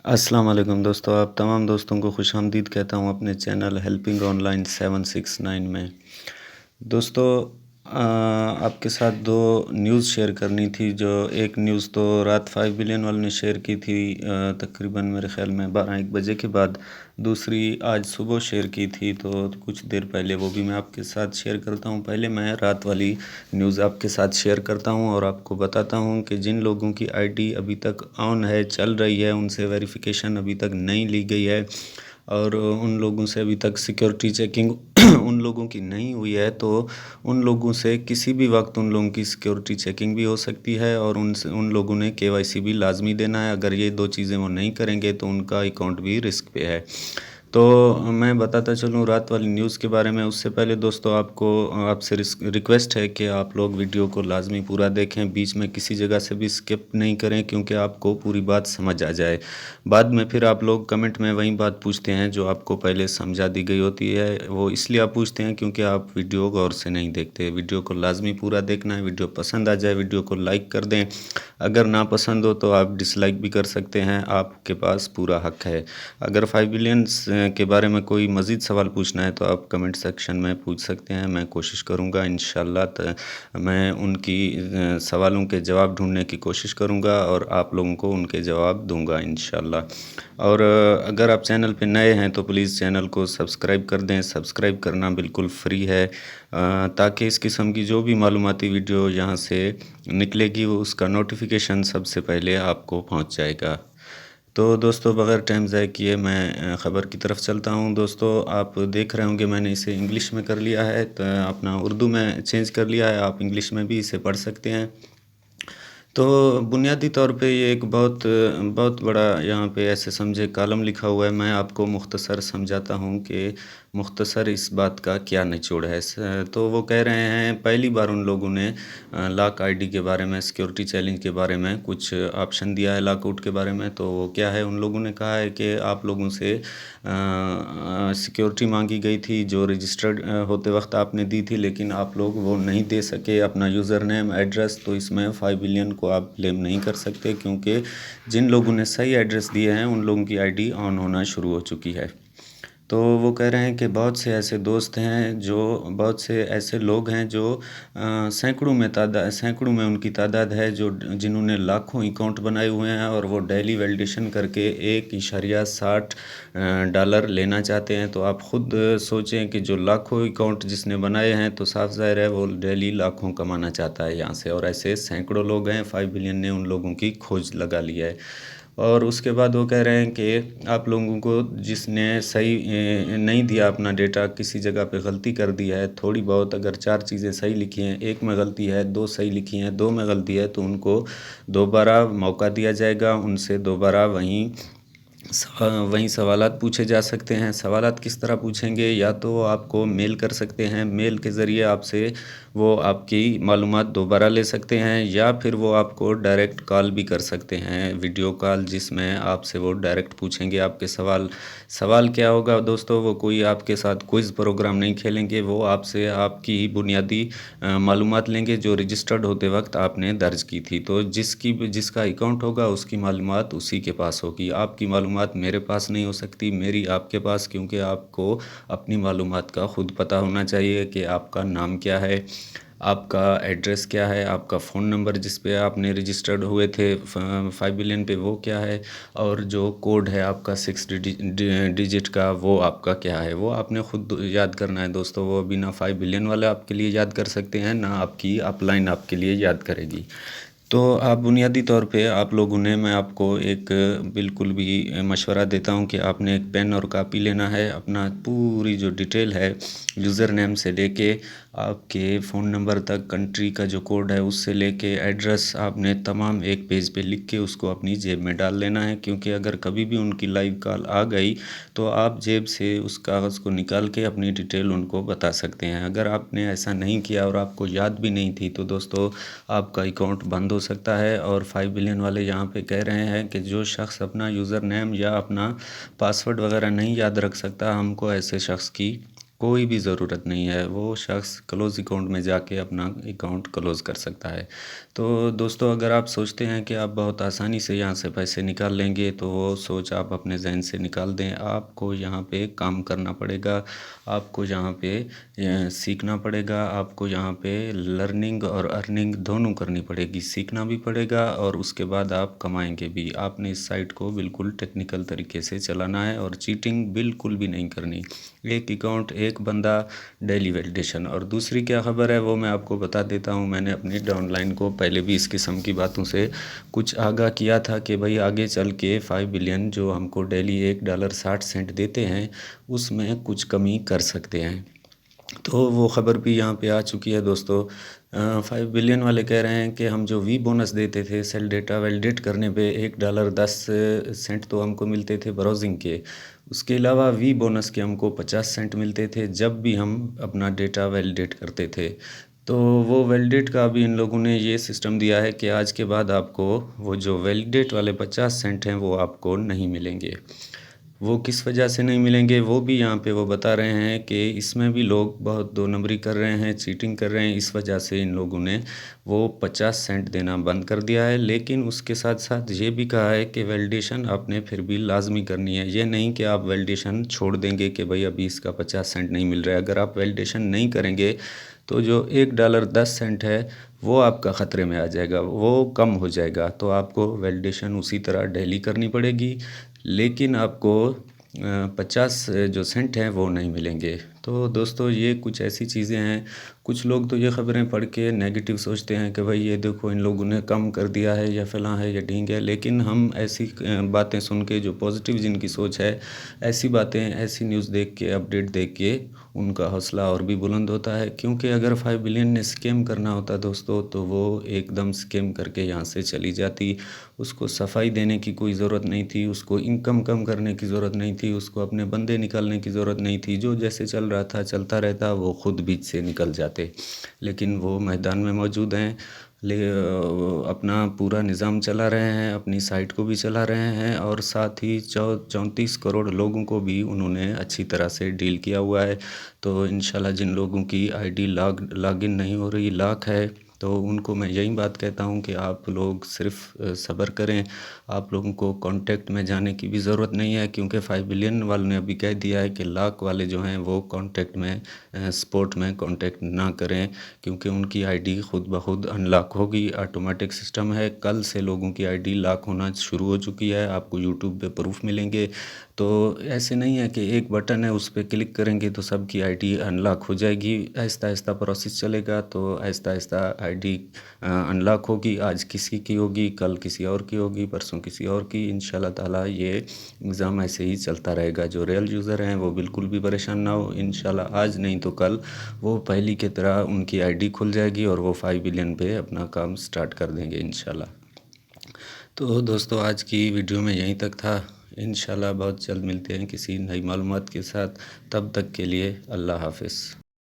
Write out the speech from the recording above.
السلام علیکم دوستو، آپ تمام دوستوں کو خوش آمدید کہتا ہوں اپنے چینل ہیلپنگ آن لائن 769 میں۔ دوستو، آپ کے ساتھ دو نیوز شیئر کرنی تھی۔ جو ایک نیوز تو رات 5 بلین والوں نے شیئر کی تھی، تقریباً میرے خیال میں 12-1 بجے کے بعد۔ دوسری آج صبح شیئر کی تھی، تو کچھ دیر پہلے وہ بھی میں آپ کے ساتھ شیئر کرتا ہوں۔ پہلے میں رات والی نیوز آپ کے ساتھ شیئر کرتا ہوں اور آپ کو بتاتا ہوں کہ جن لوگوں کی آئی ڈی ابھی تک آن ہے، چل رہی ہے، ان سے ویریفیکیشن ابھی تک نہیں لی گئی ہے، اور ان لوگوں سے ابھی تک سیکیورٹی چیکنگ ان لوگوں کی نہیں ہوئی ہے، تو ان لوگوں سے کسی بھی وقت ان لوگوں کی سیکیورٹی چیکنگ بھی ہو سکتی ہے، اور ان لوگوں نے KYC بھی لازمی دینا ہے۔ اگر یہ دو چیزیں وہ نہیں کریں گے تو ان کا اکاؤنٹ بھی رسک پہ ہے۔ تو میں بتاتا چلوں رات والی نیوز کے بارے میں۔ اس سے پہلے دوستو، آپ سے ریکویسٹ ہے کہ آپ لوگ ویڈیو کو لازمی پورا دیکھیں، بیچ میں کسی جگہ سے بھی سکپ نہیں کریں، کیونکہ آپ کو پوری بات سمجھ آ جائے۔ بعد میں پھر آپ لوگ کمنٹ میں وہی بات پوچھتے ہیں جو آپ کو پہلے سمجھا دی گئی ہوتی ہے۔ وہ اس لیے آپ پوچھتے ہیں کیونکہ آپ ویڈیو غور سے نہیں دیکھتے۔ ویڈیو کو لازمی پورا دیکھنا ہے۔ ویڈیو پسند آ جائے ویڈیو کو لائک کر دیں، اگر نہ پسند ہو تو آپ ڈس لائک بھی کر سکتے ہیں، آپ کے پاس پورا حق ہے۔ اگر 5 بلینز کے بارے میں کوئی مزید سوال پوچھنا ہے تو آپ کمنٹ سیکشن میں پوچھ سکتے ہیں، میں کوشش کروں گا انشاءاللہ میں ان کی سوالوں کے جواب ڈھونڈنے کی کوشش کروں گا، اور آپ لوگوں کو ان کے جواب دوں گا انشاءاللہ۔ اور اگر آپ چینل پہ نئے ہیں تو پلیز چینل کو سبسکرائب کر دیں۔ سبسکرائب کرنا بالکل فری ہے، تاکہ اس قسم کی جو بھی معلوماتی ویڈیو یہاں سے نکلے گی وہ اس کا نوٹیفیکیشن سب سے پہلے آپ کو پہنچ جائے گا۔ تو دوستو، بغیر ٹائم ضائع کیے میں خبر کی طرف چلتا ہوں۔ دوستو، آپ دیکھ رہے ہوں گے میں نے اسے انگلش میں کر لیا ہے، تو اپنا اردو میں چینج کر لیا ہے، آپ انگلش میں بھی اسے پڑھ سکتے ہیں۔ تو بنیادی طور پہ یہ ایک بہت بڑا یہاں پہ ایسے سمجھے کالم لکھا ہوا ہے۔ میں آپ کو مختصر سمجھاتا ہوں کہ مختصر اس بات کا کیا نچوڑ ہے۔ تو وہ کہہ رہے ہیں، پہلی بار ان لوگوں نے لاک آئی ڈی کے بارے میں، سیکیورٹی چیلنج کے بارے میں کچھ آپشن دیا ہے لاک آؤٹ کے بارے میں۔ تو وہ کیا ہے، ان لوگوں نے کہا ہے کہ آپ لوگوں سے سیکیورٹی مانگی گئی تھی جو رجسٹرڈ ہوتے وقت آپ نے دی تھی، لیکن آپ لوگ وہ نہیں دے سکے، اپنا یوزر نیم ایڈریس۔ تو اس میں 5 بلین کو آپ بلیم نہیں کر سکتے، کیونکہ جن لوگوں نے صحیح ایڈریس دیے ہیں ان لوگوں کی آئی ڈی آن ہونا شروع ہو چکی ہے۔ تو وہ کہہ رہے ہیں کہ بہت سے ایسے دوست ہیں، بہت سے ایسے لوگ ہیں جو سینکڑوں میں ان کی تعداد ہے، جنہوں نے لاکھوں اکاؤنٹ بنائے ہوئے ہیں، اور وہ ڈیلی ویلیڈیشن کر کے $1.60 لینا چاہتے ہیں۔ تو آپ خود سوچیں کہ جو لاکھوں اکاؤنٹ جس نے بنائے ہیں، تو صاف ظاہر ہے وہ ڈیلی لاکھوں کمانا چاہتا ہے یہاں سے، اور ایسے سینکڑوں لوگ ہیں۔ 5 بلین نے ان لوگوں کی کھوج لگا لی ہے۔ اور اس کے بعد وہ کہہ رہے ہیں کہ آپ لوگوں کو جس نے صحیح نہیں دیا اپنا ڈیٹا، کسی جگہ پہ غلطی کر دی ہے تھوڑی بہت، اگر 4 چیزیں صحیح لکھی ہیں، 1 میں غلطی ہے، 2 صحیح لکھی ہیں، 2 میں غلطی ہے، تو ان کو دوبارہ موقع دیا جائے گا۔ ان سے دوبارہ وہیں سوالات پوچھے جا سکتے ہیں۔ سوالات کس طرح پوچھیں گے؟ یا تو وہ آپ کو میل کر سکتے ہیں، میل کے ذریعے آپ سے وہ آپ کی معلومات دوبارہ لے سکتے ہیں، یا پھر وہ آپ کو ڈائریکٹ کال بھی کر سکتے ہیں، ویڈیو کال، جس میں آپ سے وہ ڈائریکٹ پوچھیں گے آپ کے سوال کیا ہوگا دوستو، وہ کوئی آپ کے ساتھ کوئز پروگرام نہیں کھیلیں گے، وہ آپ سے آپ کی بنیادی معلومات لیں گے جو رجسٹرڈ ہوتے وقت آپ نے درج کی تھی۔ تو جس کا اکاؤنٹ ہوگا اس کی معلومات اسی کے پاس ہوگی۔ آپ کی معلومات میرے پاس نہیں ہو سکتی، میری آپ کے پاس، کیونکہ آپ کو اپنی معلومات کا خود پتہ ہونا چاہیے کہ آپ کا نام کیا ہے، آپ کا ایڈریس کیا ہے، آپ کا فون نمبر جس پہ آپ نے رجسٹرڈ ہوئے تھے 5 بلین پہ وہ کیا ہے، اور جو کوڈ ہے آپ کا 6 ڈیجٹ کا وہ آپ کا کیا ہے، وہ آپ نے خود یاد کرنا ہے دوستو۔ وہ بنا 5 بلین والے آپ کے لیے یاد کر سکتے ہیں، نہ آپ کی اپ لائن آپ کے لیے یاد کرے گی۔ تو آپ بنیادی طور پہ آپ لوگوں نے، میں آپ کو ایک بالکل بھی مشورہ دیتا ہوں کہ آپ نے ایک پین اور کاپی لینا ہے، اپنا پوری جو ڈیٹیل ہے یوزر نیم سے لے کے آپ کے فون نمبر تک، کنٹری کا جو کوڈ ہے اس سے لے کے ایڈریس، آپ نے تمام ایک پیج پہ لکھ کے اس کو اپنی جیب میں ڈال لینا ہے، کیونکہ اگر کبھی بھی ان کی لائیو کال آ گئی تو آپ جیب سے اس کاغذ کو نکال کے اپنی ڈیٹیل ان کو بتا سکتے ہیں۔ اگر آپ نے ایسا نہیں کیا اور آپ کو یاد بھی نہیں تھی تو دوستو آپ کا اکاؤنٹ بند ہو سکتا ہے۔ اور 5 بلین والے یہاں پہ کہہ رہے ہیں کہ جو شخص اپنا یوزر نیم یا اپنا پاسورڈ وغیرہ نہیں یاد رکھ سکتا، ہم کو ایسے شخص کی کوئی بھی ضرورت نہیں ہے، وہ شخص کلوز اکاؤنٹ میں جا کے اپنا اکاؤنٹ کلوز کر سکتا ہے۔ تو دوستو اگر آپ سوچتے ہیں کہ آپ بہت آسانی سے یہاں سے پیسے نکال لیں گے تو وہ سوچ آپ اپنے ذہن سے نکال دیں۔ آپ کو یہاں پہ کام کرنا پڑے گا، آپ کو یہاں پہ سیکھنا پڑے گا، آپ کو یہاں پہ لرننگ اور ارننگ دونوں کرنی پڑے گی، سیکھنا بھی پڑے گا اور اس کے بعد آپ کمائیں گے بھی۔ آپ نے اس سائٹ کو بالکل ٹیکنیکل طریقے سے چلانا ہے اور چیٹنگ بالکل بھی نہیں کرنی۔ ایک اکاؤنٹ ایک بندہ ڈیلی ویلیڈیشن۔ اور دوسری کیا خبر ہے وہ میں آپ کو بتا دیتا ہوں۔ میں نے اپنی ڈاؤن لائن کو پہلے بھی اس قسم کی باتوں سے کچھ آگاہ کیا تھا کہ بھائی آگے چل کے 5 بلین جو ہم کو ڈیلی $1.60 دیتے ہیں اس میں کچھ کمی کر سکتے ہیں، تو وہ خبر بھی یہاں پہ آ چکی ہے دوستو۔ 5 بلین والے کہہ رہے ہیں کہ ہم جو وی بونس دیتے تھے سیل ڈیٹا ویلیڈیٹ کرنے پہ $1.10 تو ہم کو ملتے تھے براؤزنگ کے، اس کے علاوہ وی بونس کے ہم کو 50 سینٹ ملتے تھے جب بھی ہم اپنا ڈیٹا ویلیڈیٹ کرتے تھے۔ تو وہ ویلیڈیٹ کا بھی ان لوگوں نے یہ سسٹم دیا ہے کہ آج کے بعد آپ کو وہ جو ویلیڈیٹ والے 50 سینٹ ہیں وہ آپ کو نہیں ملیں گے۔ وہ کس وجہ سے نہیں ملیں گے وہ بھی یہاں پہ وہ بتا رہے ہیں کہ اس میں بھی لوگ بہت دو نمبری کر رہے ہیں، چیٹنگ کر رہے ہیں، اس وجہ سے ان لوگوں نے وہ 50 سینٹ دینا بند کر دیا ہے۔ لیکن اس کے ساتھ ساتھ یہ بھی کہا ہے کہ ویلیڈیشن آپ نے پھر بھی لازمی کرنی ہے، یہ نہیں کہ آپ ویلیڈیشن چھوڑ دیں گے کہ بھئی ابھی اس کا 50 سینٹ نہیں مل رہا ہے۔ اگر آپ ویلیڈیشن نہیں کریں گے تو جو $1.10 ہے وہ آپ کا خطرے میں آ جائے گا، وہ کم ہو جائے گا، تو آپ کو ویلیڈیشن اسی طرح ڈیلی کرنی پڑے گی، لیکن آپ کو 50 جو سینٹ ہیں وہ نہیں ملیں گے۔ تو دوستو یہ کچھ ایسی چیزیں ہیں، کچھ لوگ تو یہ خبریں پڑھ کے نیگیٹو سوچتے ہیں کہ بھئی یہ دیکھو ان لوگوں نے کم کر دیا ہے یا فلاں ہے یا ڈھینگ ہے، لیکن ہم ایسی باتیں سن کے جو پازیٹیو جن کی سوچ ہے، ایسی باتیں ایسی نیوز دیکھ کے اپڈیٹ دیکھ کے ان کا حوصلہ اور بھی بلند ہوتا ہے، کیونکہ اگر 5 بلین نے سکیم کرنا ہوتا دوستو تو وہ ایک دم سکیم کر کے یہاں سے چلی جاتی، اس کو صفائی دینے کی کوئی ضرورت نہیں تھی، اس کو انکم کم کرنے کی ضرورت نہیں تھی، اس کو اپنے بندے نکالنے کی ضرورت نہیں تھی، جو جیسے چل رہا تھا چلتا رہتا، وہ خود بیچ سے نکل جاتے، لیکن وہ میدان میں موجود ہیں، اپنا پورا نظام چلا رہے ہیں، اپنی سائٹ کو بھی چلا رہے ہیں اور ساتھ ہی 34 کروڑ لوگوں کو بھی انہوں نے اچھی طرح سے ڈیل کیا ہوا ہے۔ تو انشاءاللہ جن لوگوں کی آئی ڈی لاگ ان نہیں ہو رہی، لاک ہے، تو ان کو میں یہی بات کہتا ہوں کہ آپ لوگ صرف صبر کریں، آپ لوگوں کو کانٹیکٹ میں جانے کی بھی ضرورت نہیں ہے، کیونکہ 5 بلین والوں نے ابھی کہہ دیا ہے کہ لاک والے جو ہیں وہ کانٹیکٹ میں سپورٹ میں کانٹیکٹ نہ کریں، کیونکہ ان کی آئی ڈی خود بخود ان لاک ہوگی، آٹومیٹک سسٹم ہے، کل سے لوگوں کی آئی ڈی لاک ہونا شروع ہو چکی ہے، آپ کو یوٹیوب پہ پروف ملیں گے۔ تو ایسے نہیں ہے کہ ایک بٹن ہے اس پہ کلک کریں گے تو سب کی آئی ڈی ان لاک ہو جائے گی، آہستہ آہستہ پروسیس چلے گا، تو آہستہ آہستہ آئی ڈی ان لاک ہوگی، آج کسی کی ہوگی، کل کسی اور کی ہوگی، پرسوں کسی اور کی، انشاءاللہ تعالیٰ یہ نظام ایسے ہی چلتا رہے گا۔ جو ریئل یوزر ہیں وہ بالکل بھی پریشان نہ ہو، انشاءاللہ آج نہیں تو کل وہ پہلی کی طرح ان کی آئی ڈی کھل جائے گی اور وہ 5 بلین پہ اپنا کام سٹارٹ کر دیں گے انشاءاللہ۔ تو دوستو آج کی ویڈیو میں یہیں تک تھا، انشاءاللہ بہت جلد ملتے ہیں کسی نئی معلومات کے ساتھ، تب تک کے لیے اللہ حافظ۔